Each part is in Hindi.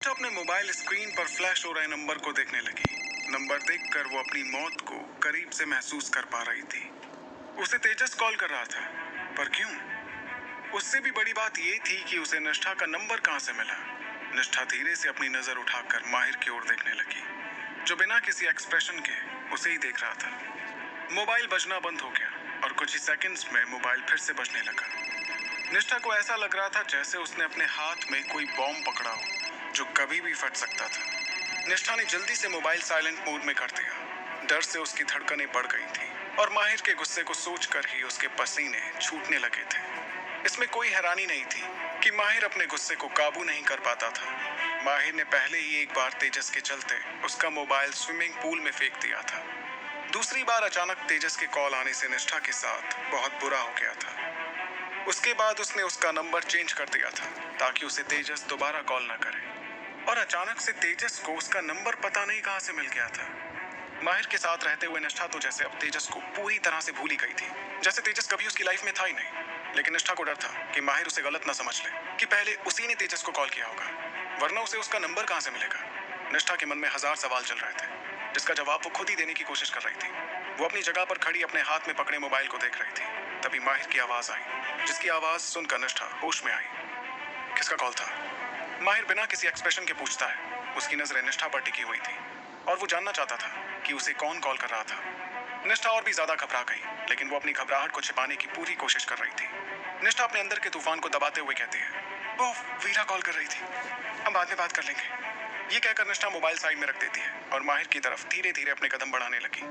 तो अपने मोबाइल स्क्रीन पर फ्लैश हो रहे नंबर को देखने लगी। नंबर देखकर वो अपनी मौत को करीब से महसूस कर पा रही थी। उसे तेजस कॉल कर रहा था, पर क्यों? उससे भी बड़ी बात ये थी कि उसे निष्ठा का नंबर कहां से मिला। निष्ठा धीरे से अपनी नजर उठाकर माहिर की ओर देखने लगी, जो बिना किसी एक्सप्रेशन के उसे ही देख रहा था। मोबाइल बजना बंद हो गया और कुछ ही सेकंड्स में मोबाइल फिर से बजने लगा। निष्ठा को ऐसा लग रहा था जैसे उसने अपने हाथ में कोई बॉम्ब पकड़ा हो, जो कभी भी फट सकता था। निष्ठा ने जल्दी से मोबाइल साइलेंट मोड में कर दिया। डर से उसकी धड़कनें बढ़ गई थी और माहिर के गुस्से को सोचकर ही उसके पसीने छूटने लगे थे। इसमें कोई हैरानी नहीं थी कि माहिर अपने गुस्से को काबू नहीं कर पाता था। माहिर ने पहले ही एक बार तेजस के चलते उसका मोबाइल स्विमिंग पूल में फेंक दिया था। दूसरी बार अचानक तेजस के कॉल आने से निष्ठा के साथ बहुत बुरा हो गया था। उसके बाद उसने उसका नंबर चेंज कर दिया था ताकि उसे तेजस दोबारा कॉल न करे। और अचानक से तेजस को उसका नंबर पता नहीं कहां से मिल गया था। माहिर के साथ रहते हुए निष्ठा तो जैसे अब तेजस को पूरी तरह से भूल ही गई थी, जैसे तेजस कभी उसकी लाइफ में था ही नहीं। लेकिन निष्ठा को डर था कि माहिर उसे गलत ना समझ ले कि पहले उसी ने तेजस को कॉल किया होगा, वरना उसे उसका नंबर कहां से मिलेगा। निष्ठा के मन में हजार सवाल चल रहे थे, जिसका जवाब वो खुद ही देने की कोशिश कर रही थी। वो अपनी जगह पर खड़ी अपने हाथ में पकड़े मोबाइल को देख रही थी। तभी माहिर की आवाज आई, जिसकी आवाज सुनकर निष्ठा होश में आई। किसका कॉल था? माहिर बिना किसी एक्सप्रेशन के पूछता है। उसकी नजरें निष्ठा पर टिकी हुई थी और वो जानना चाहता था कि उसे कौन कॉल कर रहा था। निष्ठा और भी ज्यादा घबरा गई, लेकिन वो अपनी घबराहट को छिपाने की पूरी कोशिश कर रही थी। निष्ठा अपने अंदर के तूफान को दबाते हुए कहती है, वो वीरा कॉल कर रही थी, हम बाद में बात कर लेंगे। ये कहकर निष्ठा मोबाइल साइड में रख देती है और माहिर की तरफ धीरे धीरे अपने कदम बढ़ाने लगी।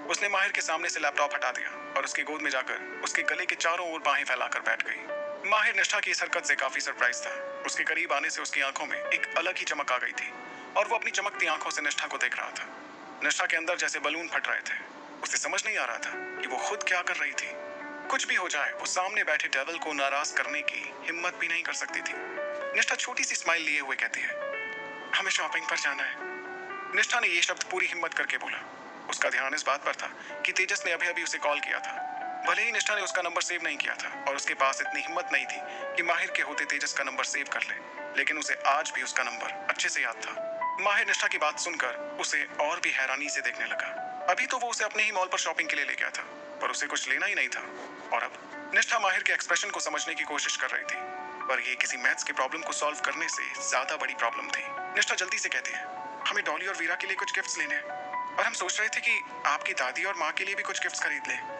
उसने माहिर के सामने से लैपटॉप हटा दिया और उसकी गोद में जाकर उसके गले के चारों ओर बाहें फैलाकर बैठ गई। माहिर निष्ठा की इस हरकत से काफी सरप्राइज था। उसके करीब आने से उसकी आंखों में एक अलग ही चमक आ गई थी और वो अपनी चमकती आंखों से निष्ठा को देख रहा था। निष्ठा के अंदर जैसे बलून फट रहे थे। उसे समझ नहीं आ रहा था कि वो खुद क्या कर रही थी। कुछ भी हो जाए, वो सामने बैठे डेविल को नाराज करने की हिम्मत भी नहीं कर सकती थी। निष्ठा छोटी सी स्माइल लिए हुए कहती है, हमें शॉपिंग पर जाना है। निष्ठा ने ये शब्द पूरी हिम्मत करके बोला। उसका ध्यान इस बात पर था कि तेजस ने अभी अभी उसे कॉल किया था। भले ही निष्ठा ने उसका नंबर सेव नहीं किया था और उसके पास इतनी हिम्मत नहीं थी कि माहिर के होते तेजस का नंबर सेव कर ले, लेकिन उसे आज भी उसका नंबर अच्छे से याद था। माहिर निष्ठा की बात सुनकर उसे और भी हैरानी से देखने लगा। अभी तो वो उसे अपने ही मॉल पर शॉपिंग के लिए ले गया था, पर उसे कुछ लेना ही नहीं था। और अब निष्ठा माहिर के एक्सप्रेशन को समझने की कोशिश कर रही थी, पर ये किसी मैथ्स की प्रॉब्लम को सॉल्व करने से ज्यादा बड़ी प्रॉब्लम थी। निष्ठा जल्दी से कहती है, हमें डॉली और वीरा के लिए कुछ गिफ्ट्स लेने हैं और हम सोच रहे थे कि आपकी दादी और माँ के लिए भी कुछ गिफ्ट्स खरीद लें।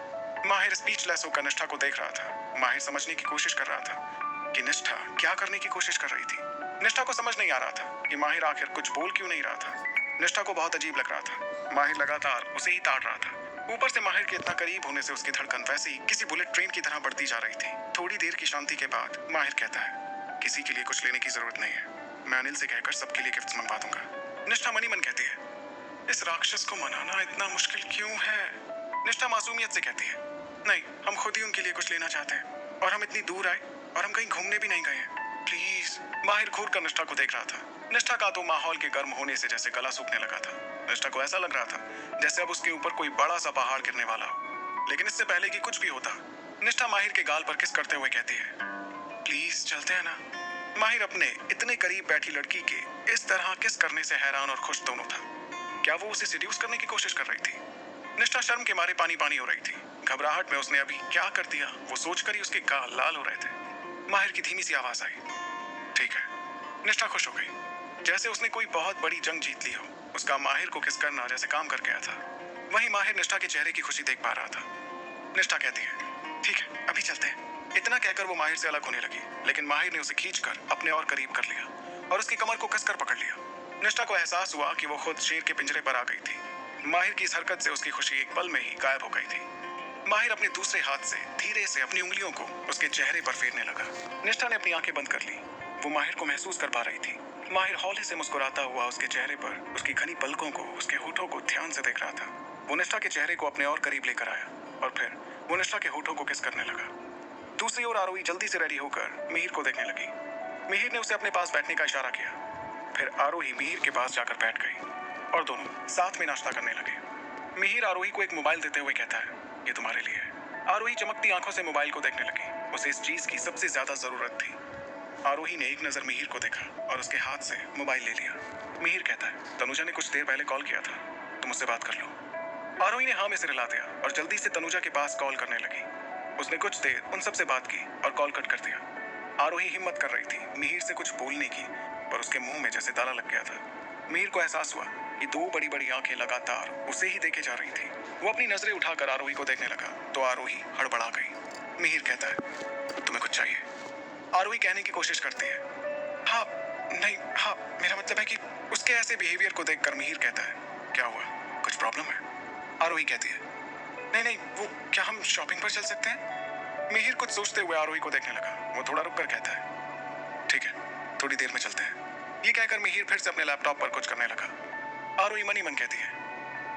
माहिर स्पीचलेस होकर निष्ठा को देख रहा था। माहिर समझने की कोशिश कर रहा था कि निष्ठा क्या करने की कोशिश कर रही थी। निष्ठा को समझ नहीं आ रहा था कि माहिर आखिर कुछ बोल क्यों नहीं रहा था। निष्ठा को बहुत अजीब लग रहा था। माहिर लगातार उसे ही ताड़ रहा था। ऊपर से माहिर के इतना करीब होने से उसकी धड़कन वैसे ही किसी बुलेट ट्रेन की तरह बढ़ती जा रही थी। थोड़ी देर की शांति के बाद माहिर कहता है, किसी के लिए कुछ लेने की जरूरत नहीं है, मैं अनिल से कहकर सबके लिए गिफ्ट्स मंगवा दूंगा। निष्ठा मनी मन कहती है, इस राक्षस को मनाना इतना मुश्किल क्यों है? निष्ठा मासूमियत से कहती है, नहीं, हम खुद ही उनके लिए कुछ लेना चाहते हैं और हम इतनी दूर आए और हम कहीं घूमने भी नहीं गए हैं, प्लीज। माहिर घूर कर निष्ठा को देख रहा था। निष्ठा का तो माहौल के गर्म होने से जैसे गला सूखने लगा था। निष्ठा को ऐसा लग रहा था जैसे अब उसके ऊपर कोई बड़ा सा पहाड़ गिरने वाला हो। लेकिन इससे पहले कि कुछ भी होता, निष्ठा माहिर के गाल पर किस करते हुए कहती है, प्लीज चलते हैं ना। माहिर अपने इतने करीब बैठी लड़की के इस तरह किस करने से हैरान और खुश दोनों था। क्या वो उसे सिड्यूस करने की कोशिश कर रही थी? निष्ठा शर्म के मारे पानी पानी हो रही थी। घबराहट में उसने अभी क्या कर दिया, वो सोचकर ही उसके गाल लाल हो रहे थे। माहिर की धीमी सी आवाज आई, ठीक है। निष्ठा खुश हो गई, जैसे उसने कोई बहुत बड़ी जंग जीत ली हो। उसका माहिर को किस करना जैसे काम कर गया था। वहीं माहिर निष्ठा के चेहरे की खुशी देख पा रहा था। निष्ठा कहती है, ठीक है, अभी चलते हैं। इतना कहकर वो माहिर से अलग होने लगी, लेकिन माहिर ने उसे खींचकर अपने और करीब कर लिया और उसकी कमर को कसकर पकड़ लिया। निष्ठा को एहसास हुआ कि वो खुद शेर के पिंजरे पर आ गई थी। माहिर की इस हरकत से उसकी खुशी एक पल में ही गायब हो गई थी। माहिर अपने दूसरे हाथ से धीरे से अपनी उंगलियों को उसके चेहरे पर फेरने लगा। निष्ठा ने अपनी आंखें बंद कर ली। वो माहिर को महसूस कर पा रही थी। माहिर हौले से मुस्कुराता हुआ उसके चेहरे पर उसकी घनी पलकों को, उसके होठों को ध्यान से देख रहा था। वो निष्ठा के चेहरे को अपने और करीब लेकर आया और फिर वो निष्ठा के होठों को किस करने लगा। दूसरी ओर आरोही जल्दी से रेडी होकर मिहिर को देखने लगी। मिहिर ने उसे अपने पास बैठने का इशारा किया। फिर आरोही मिहिर के पास जाकर बैठ गई और दोनों साथ में नाश्ता करने लगे। मिहिर आरोही को एक मोबाइल देते हुए कहता है, ये तुम्हारे लिए है। आरोही चमकती आंखों से मोबाइल को देखने लगी। उसे इस चीज की सबसे ज्यादा जरूरत थी। आरोही ने एक नजर मिहिर को देखा और उसके हाथ से मोबाइल ले लिया। मिहिर कहता है, तनुजा ने कुछ देर पहले कॉल किया था, तुम उससे बात कर लो। आरोही ने हाँ में सिर हिला दिया और जल्दी से तनुजा के पास कॉल करने लगी। उसने कुछ देर उन सब से बात की और कॉल कट कर दिया। आरोही हिम्मत कर रही थी मिहिर से कुछ बोलने की, पर उसके मुंह में जैसे ताला लग गया था। मिहिर को एहसास हुआ कि दो बड़ी बड़ी आंखें लगातार उसे ही देखे जा रही थी। वो अपनी नजरें उठाकर आरोही को देखने लगा तो आरोही हड़बड़ा गई। मिहिर कहता है, तुम्हें कुछ चाहिए? आरोही कहने की कोशिश करती है, हाँ, नहीं, हाँ, मेरा मतलब है कि उसके ऐसे बिहेवियर को देखकर मिहिर कहता है, क्या हुआ, कुछ प्रॉब्लम है? आरोही कहती है, नहीं नहीं, वो क्या हम शॉपिंग पर चल सकते हैं? मिहिर कुछ सोचते हुए आरोही को देखने लगा। वो थोड़ा रुक कर कहता है, ठीक है, थोड़ी देर में चलते हैं। ये कहकर मिहिर फिर से अपने लैपटॉप पर कुछ करने लगा। आरोही मन ही मन कहती है,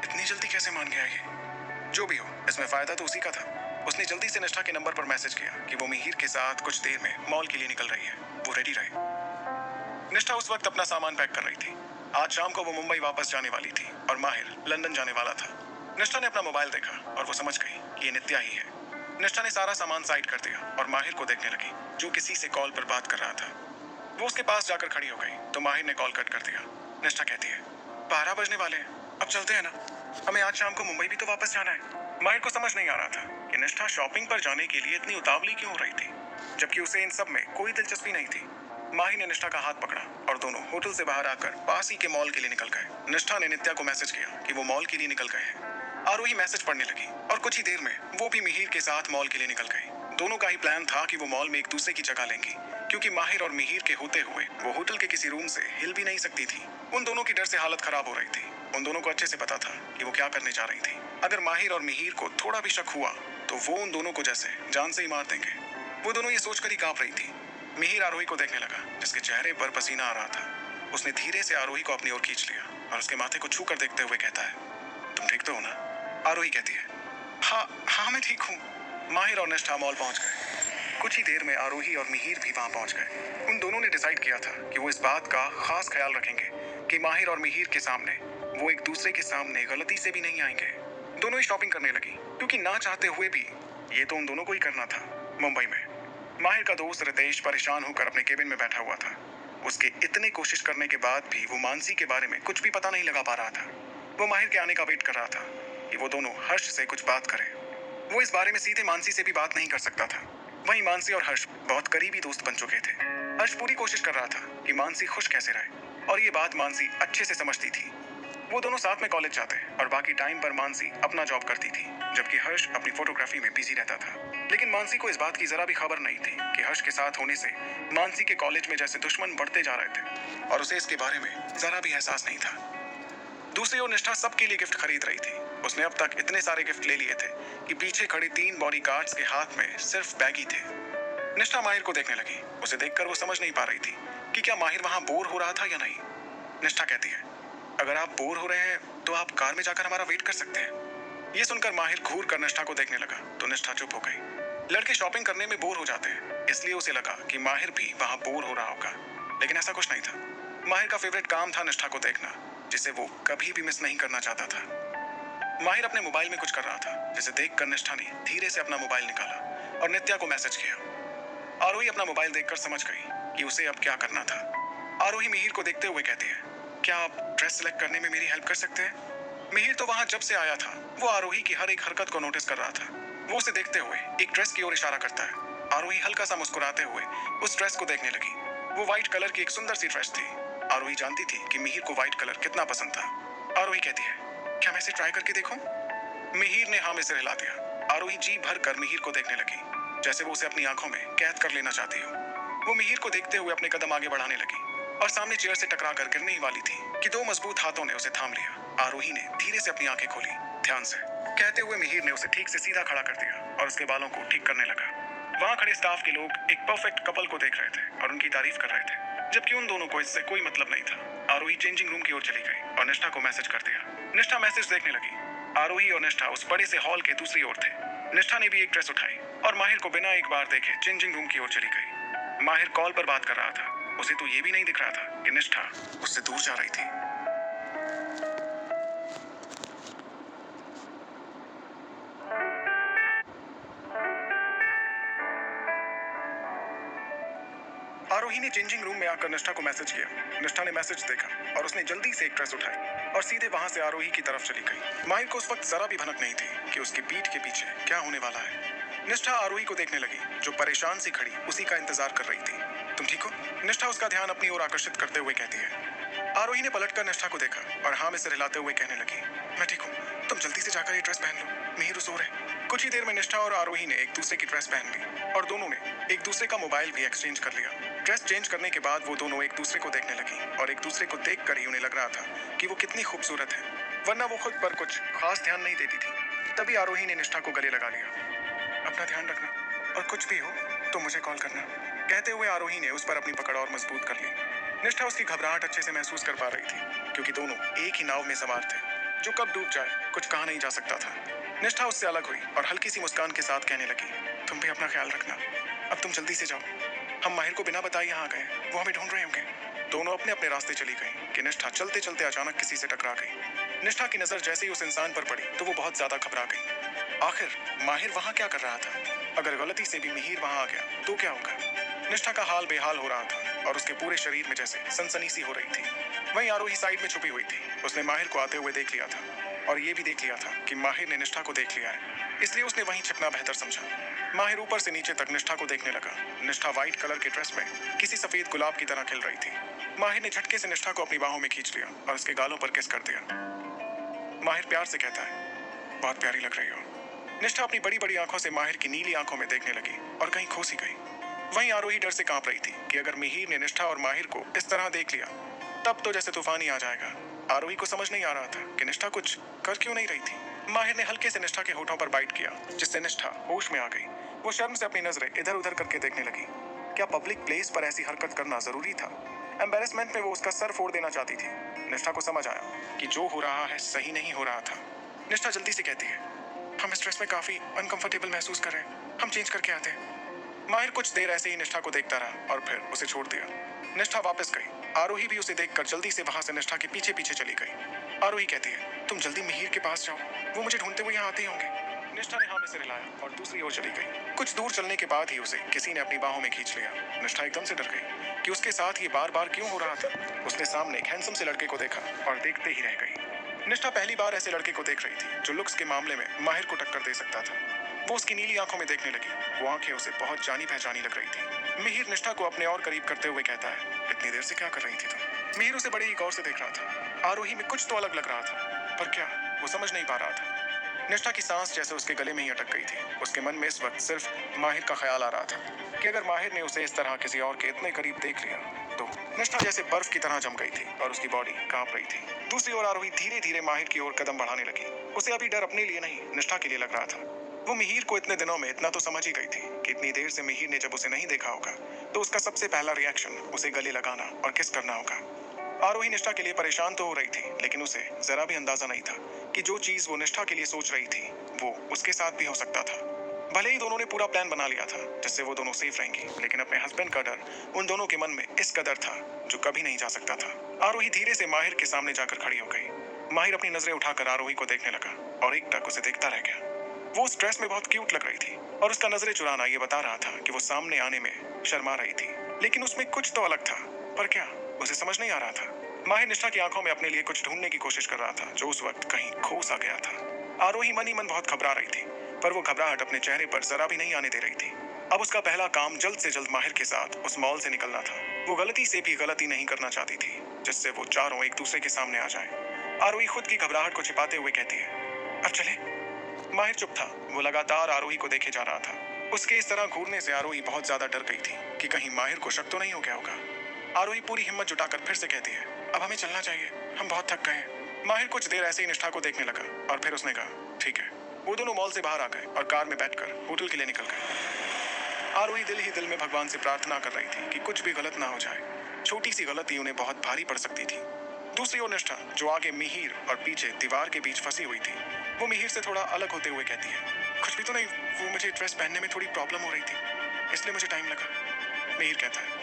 इतनी जल्दी कैसे मान गया ये? जो भी हो, इसमें फायदा तो उसी का था। उसने जल्दी से निष्ठा के नंबर पर मैसेज किया कि वो मिहिर के साथ कुछ देर में मॉल के लिए निकल रही है, वो रेडी रहे। निष्ठा उस वक्त अपना सामान पैक कर रही थी। आज शाम को वो मुंबई वापस जाने वाली थी और माहिर लंदन जाने वाला था। निष्ठा ने अपना मोबाइल देखा और वो समझ गई कि ये नित्या ही है। निष्ठा ने सारा सामान साइड कर दिया और माहिर को देखने लगी, जो किसी से कॉल पर बात कर रहा था। वो उसके पास जाकर खड़ी हो गई तो माहिर ने कॉल कट कर दिया। निष्ठा कहती है, 12 बजने वाले हैं, अब चलते हैं ना, हमें आज शाम को मुंबई भी तो वापस जाना है। माहिर को समझ नहीं आ रहा था कि निष्ठा शॉपिंग पर जाने के लिए इतनी उतावली क्यों हो रही थी, जबकि उसे इन सब में कोई दिलचस्पी नहीं थी। माहिर ने निष्ठा का हाथ पकड़ा और दोनों होटल से बाहर आकर पास ही के मॉल के लिए निकल गए। निष्ठा ने नित्या को मैसेज किया कि वो मॉल के लिए निकल गए हैं। आरोही मैसेज पढ़ने लगी और कुछ ही देर में वो भी मिहिर के साथ मॉल के लिए निकल गई। दोनों का ही प्लान था कि वो मॉल में एक दूसरे की जगह लेंगी, क्योंकि माहिर और मिहिर के होते हुए वो होटल के किसी रूम से हिल भी नहीं सकती थी। उन दोनों की डर से हालत खराब हो रही थी। उन दोनों को अच्छे से पता था कि वो क्या करने जा रही थी। अगर माहिर और मिहिर को थोड़ा भी शक हुआ तो वो उन दोनों को जैसे जान से ही मार देंगे। वो दोनों ये सोचकर ही कांप रही थी। मिहिर आरोही को देखने लगा, जिसके चेहरे पर पसीना आ रहा था। उसने धीरे से आरोही को अपनी ओर खींच लिया और उसके माथे को छू कर देखते हुए कहता है, तुम ठीक तो हो ना? आरोही कहती है, हाँ हाँ, मैं ठीक हूँ। माहिर और निष्ठा मॉल पहुंच गए। कुछ ही देर में आरोही और मिहिर भी वहां पहुंच गए। उन दोनों ने डिसाइड किया था कि वो इस बात का खास ख्याल रखेंगे कि माहिर और मिहिर के सामने वो एक दूसरे के सामने गलती से भी नहीं आएंगे। दोनों ही शॉपिंग करने लगी, क्योंकि ना चाहते हुए भी ये तो उन दोनों को ही करना था। मुंबई में माहिर का दोस्त रितेश परेशान होकर अपने केबिन में बैठा हुआ था। उसके इतने कोशिश करने के बाद भी वो मानसी के बारे में कुछ भी पता नहीं लगा पा रहा था। वो माहिर के आने का वेट कर रहा था कि वो दोनों हर्ष से कुछ बात करें। वो इस बारे में सीधे मानसी से भी बात नहीं कर सकता था। वहीं मानसी और हर्ष बहुत करीबी दोस्त बन चुके थे। हर्ष पूरी कोशिश कर रहा था कि मानसी खुश कैसे रहे, और ये बात मानसी अच्छे से समझती थी। वो दोनों साथ में कॉलेज जाते और बाकी टाइम पर मानसी अपना जॉब करती थी, जबकि हर्ष अपनी फोटोग्राफी में बिजी रहता था। लेकिन मानसी को इस बात की जरा भी खबर नहीं थी कि हर्ष के साथ होने से मानसी के कॉलेज में जैसे दुश्मन बढ़ते जा रहे थे, और उसे इसके बारे में जरा भी एहसास नहीं था। दूसरी ओर निष्ठा सबके लिए गिफ्ट खरीद रही थी। उसने अब तक इतने सारे गिफ्ट ले लिए थे कि पीछे खड़े 3 बॉडीगार्ड्स के हाथ में सिर्फ बैग ही थे। निष्ठा माहिर को देखने लगी। उसे देखकर वो समझ नहीं पा रही थी कि क्या माहिर वहां बोर हो रहा था या नहीं। निष्ठा कहती है, अगर आप बोर हो रहे हैं तो आप कार में जाकर हमारा वेट कर सकते हैं। ये सुनकर माहिर घूर कर निष्ठा को देखने लगा तो निष्ठा चुप हो गई। लड़के शॉपिंग करने में बोर हो जाते हैं, इसलिए उसे लगा कि माहिर भी वहां बोर हो रहा होगा, लेकिन ऐसा कुछ नहीं था। माहिर का फेवरेट काम था निष्ठा को देखना, जिसे वो कभी भी मिस नहीं करना चाहता था। माहिर अपने मोबाइल में कुछ कर रहा था, जिसे देखकर निष्ठा ने धीरे से अपना मोबाइल निकाला और नित्या को मैसेज किया। आरोही अपना मोबाइल देखकर समझ गई कि उसे अब क्या करना था। आरोही मिहिर को देखते हुए कहती है, क्या आप ड्रेस सेलेक्ट करने में मेरी हेल्प कर सकते हैं? मिहिर तो वहां जब से आया था वो आरोही की हर एक हरकत को नोटिस कर रहा था। वो उसे देखते हुए एक ड्रेस की ओर इशारा करता है। आरोही हल्का सा मुस्कुराते हुए उस ड्रेस को देखने लगी। वो व्हाइट कलर की एक सुंदर सी ड्रेस थी। आरोही जानती थी कि मिहिर को व्हाइट कलर कितना पसंद था। आरोही कहती है, क्या मैं इसे ट्राई करके देखूं? मिहिर ने हाँ में सिर हिला दिया। आरोही जी भर कर मिहिर को देखने लगी, जैसे वो उसे अपनी आंखों में कैद कर लेना चाहती हो। वो मिहिर को देखते हुए अपने कदम आगे बढ़ाने लगी और सामने चेयर से टकरा कर गिरने ही वाली थी कि 2 मजबूत हाथों ने उसे थाम लिया। आरोही ने धीरे से अपनी आंखें खोली, ध्यान से। कहते हुए मिहिर ने उसे ठीक से सीधा खड़ा कर दिया और उसके बालों को ठीक करने लगा। वहां खड़े स्टाफ के लोग एक परफेक्ट कपल को देख रहे थे और उनकी तारीफ कर रहे थे, जबकि उन दोनों को इससे कोई मतलब नहीं था। आरोही चेंजिंग रूम की ओर चली गई और निष्ठा को मैसेज कर दिया। निष्ठा मैसेज देखने लगी। आरोही और निष्ठा उस बड़े से हॉल के दूसरी ओर थे। निष्ठा ने भी एक ड्रेस उठाई और माहिर को बिना एक बार देखे चेंजिंग रूम की ओर चली गई। माहिर कॉल पर बात कर रहा था। उसे तो ये भी नहीं दिख रहा था कि निष्ठा उससे दूर जा रही थी। आरोही ने चेंजिंग रूम में आकर निष्ठा को मैसेज किया। निष्ठा ने मैसेज देखा और उसने जल्दी से एक ड्रेस उठाई और सीधे वहां से आरोही की तरफ चली गई। माहिर को उस वक्त जरा भी भनक नहीं थी कि उसकी पीठ के पीछे क्या होने वाला है। निष्ठा आरोही को देखने लगी, जो परेशान सी खड़ी उसी का इंतजार कर रही थी। तुम ठीक हो? निष्ठा उसका ध्यान अपनी ओर आकर्षित करते हुए कहती है। आरोही ने पलटकर निष्ठा को देखा और हाँ में सिर हिलाते हुए कहने लगी, मैं ठीक हूँ, तुम जल्दी से जाकर ये ड्रेस पहन लो, मिहिर सो रहे। कुछ ही देर में निष्ठा और आरोही ने एक दूसरे की ड्रेस पहन ली और दोनों ने एक दूसरे का मोबाइल भी एक्सचेंज कर लिया। ड्रेस चेंज करने के बाद वो दोनों एक दूसरे को देखने लगी और एक दूसरे को देखकर ही उन्हें लग रहा था कि वो कितनी खूबसूरत है, वरना वो खुद पर कुछ खास ध्यान नहीं देती थी। तभी आरोही ने निष्ठा को गले लगा लिया। अपना ध्यान रखना और कुछ भी हो तो मुझे कॉल करना, कहते हुए आरोही ने उस पर अपनी पकड़ और मजबूत कर ली। निष्ठा उसकी घबराहट अच्छे से महसूस कर पा रही थी, क्योंकि दोनों एक ही नाव में सवार थे, जो कब डूब जाए कुछ कहा नहीं जा सकता था। निष्ठा उससे अलग हुई और हल्की सी मुस्कान के साथ कहने लगी, तुम भी अपना ख्याल रखना, अब तुम जल्दी से जाओ, हम माहिर को बिना बताए यहाँ आ गए, वो हमें ढूंढ रहे होंगे। दोनों अपने अपने रास्ते चली गई कि निष्ठा चलते चलते अचानक किसी से टकरा गई। निष्ठा की नजर जैसे ही उस इंसान पर पड़ी तो वो बहुत ज्यादा घबरा गई। आखिर माहिर वहां क्या कर रहा था? अगर गलती से भी मिहिर वहां आ गया तो क्या होगा? निष्ठा का हाल बेहाल हो रहा था और उसके पूरे शरीर में जैसे सनसनी सी हो रही थी। वहीं आरोही साइड में छुपी हुई थी। उसने माहिर को आते हुए देख लिया था और ये भी देख लिया था कि माहिर ने निष्ठा को देख लिया है, इसलिए उसने वहीं छिपना बेहतर समझा। माहिर ऊपर से नीचे तक निष्ठा को देखने लगा। निष्ठा व्हाइट कलर के ड्रेस में किसी सफेद गुलाब की तरह खिल रही थी। माहिर ने झटके से निष्ठा को अपनी बाहों में खींच लिया और उसके गालों पर किस कर दिया। माहिर प्यार से कहता है, बहुत प्यारी लग रही हो। निष्ठा अपनी बड़ी बड़ी आंखों से माहिर की नीली आंखों में देखने लगी और कहीं खो सी गई। वहीं आरोही डर से कांप रही थी कि अगर मिहिर ने निष्ठा और माहिर को इस तरह देख लिया तब तो जैसे तूफान ही आ जाएगा। आरोही को समझ नहीं आ रहा था कि निष्ठा कुछ कर क्यों नहीं रही थी। माहिर ने हल्के से निष्ठा के होठों पर बाइट किया, जिससे निष्ठा होश में आ गई। वो शर्म से अपनी नजरें इधर उधर करके देखने लगी। क्या पब्लिक प्लेस पर ऐसी हरकत करना जरूरी था? एम्बेरसमेंट में वो उसका सर फोड़ देना चाहती थी। निष्ठा को समझ आया कि जो हो रहा है सही नहीं हो रहा था। निष्ठा जल्दी से कहती है, हम इस ड्रेस में काफी अनकंफर्टेबल महसूस कर रहे हैं, हम चेंज करके आते हैं। माहिर कुछ देर ऐसे ही निष्ठा को देखता रहा और फिर उसे छोड़ दिया। निष्ठा वापस गई। आरोही भी उसे देखकर जल्दी से वहां से निष्ठा के पीछे पीछे चली गई। आरोही कहती है, तुम जल्दी मिहिर के पास जाओ, वो मुझे ढूंढते हुए यहाँ आते ही होंगे। निष्ठा ने हाँ में सिर हिलाया और दूसरी ओर चली गई। कुछ दूर चलने के बाद ही उसे किसी ने अपनी बाहों में खींच लिया। निष्ठा एकदम से डर गई कि उसके साथ ये बार बार क्यों हो रहा था। उसने सामने एक हैंडसम से लड़के को देखा और देखते ही रह गई। निष्ठा पहली बार ऐसे लड़के को देख रही थी जो लुक्स के मामले में माहिर को टक्कर दे सकता था। वो उसकी नीली आंखों में देखने लगी। वो आंखें उसे बहुत जानी पहचानी लग रही थी। मिहिर निष्ठा को अपने और करीब करते हुए कहता है, इतनी देर से क्या कर रही थी तुम? मिहिर उसे बड़े ही गौर से देख रहा था। आरोही में कुछ तो अलग लग रहा था, पर क्या वो समझ नहीं पा रहा था। निष्ठा की सांस जैसे उसके गले में ही अटक गई थी। उसके मन में इस वक्त सिर्फ माहिर का ख्याल आ रहा था कि अगर माहिर ने उसे इस तरह किसी और के इतने करीब देख लिया तो। निष्ठा जैसे बर्फ की तरह जम गई थी और उसकी बॉडी कांप रही थी। दूसरी ओर आरोही धीरे धीरे माहिर की ओर कदम बढ़ाने लगी। उसे अभी डर अपने लिए नहीं, निष्ठा के लिए लग रहा था। वो मिहिर को इतने दिनों में इतना तो समझ ही गई थी कि इतनी देर से मिहिर ने जब उसे नहीं देखा होगा तो उसका सबसे पहला रिएक्शन उसे गले लगाना और किस करना होगा। आरोही निष्ठा के लिए परेशान तो हो रही थी, लेकिन उसे जरा भी अंदाजा नहीं था कि जो चीज वो निष्ठा के लिए सोच रही थी वो उसके साथ भी हो सकता था। भले ही दोनों ने पूरा प्लान बना लिया था जिससे वो दोनों सेफ रहेंगी, लेकिन अपने हस्बैंड का डर उन दोनों के मन में इस कदर था जो कभी नहीं जा सकता था। आरोही धीरे से माहिर के सामने जाकर खड़ी हो गई। माहिर अपनी नजरें उठाकर आरोही को देखने लगा और एक टक उसे देखता रह गया। वो उस ड्रेस में बहुत क्यूट लग रही थी और उसका नजरें चुराना ये बता रहा था कि वो सामने आने में शर्मा रही थी, लेकिन उसमें कुछ तो अलग था। पर क्या, उसे समझ नहीं आ रहा था। माहिर निष्ठा की आंखों में अपने लिए कुछ ढूंढने की कोशिश कर रहा था जो उस वक्त कहीं खो सा गया था। आरोही मन ही मन बहुत घबरा रही थी, पर वो घबराहट अपने चेहरे पर जरा भी नहीं आने दे रही थी। अब उसका पहला काम जल्द से जल्द माहिर के साथ उस मॉल से निकलना था। वो गलती से भी गलती नहीं करना चाहती थी जिससे वो चारों एक दूसरे के सामने आ जाए। आरोही खुद की घबराहट को छिपाते हुए कहती है, अब चले। माहिर चुप था। वो लगातार आरोही को देखे जा रहा था। उसके इस तरह घूरने से आरोही बहुत ज्यादा डर गई थी कि कहीं माहिर को शक तो नहीं हो गया होगा। आरोही पूरी हिम्मत जुटाकर फिर से कहती है, अब हमें चलना चाहिए, हम बहुत थक गए हैं। माहिर कुछ देर ऐसे ही निष्ठा को देखने लगा और फिर उसने कहा, ठीक है। वो दोनों मॉल से बाहर आ गए और कार में बैठकर होटल के लिए निकल गए। आरोही दिल ही दिल में भगवान से प्रार्थना कर रही थी कि कुछ भी गलत ना हो जाए। छोटी सी गलती उन्हें बहुत भारी पड़ सकती थी। दूसरी ओर निष्ठा, जो आगे मिहिर और पीछे दीवार के बीच फंसी हुई थी, वो मिहिर से थोड़ा अलग होते हुए कहती है, कुछ भी तो नहीं, वो मुझे ड्रेस पहनने में थोड़ी प्रॉब्लम हो रही थी, इसलिए मुझे टाइम लगा। मिहिर कहता है,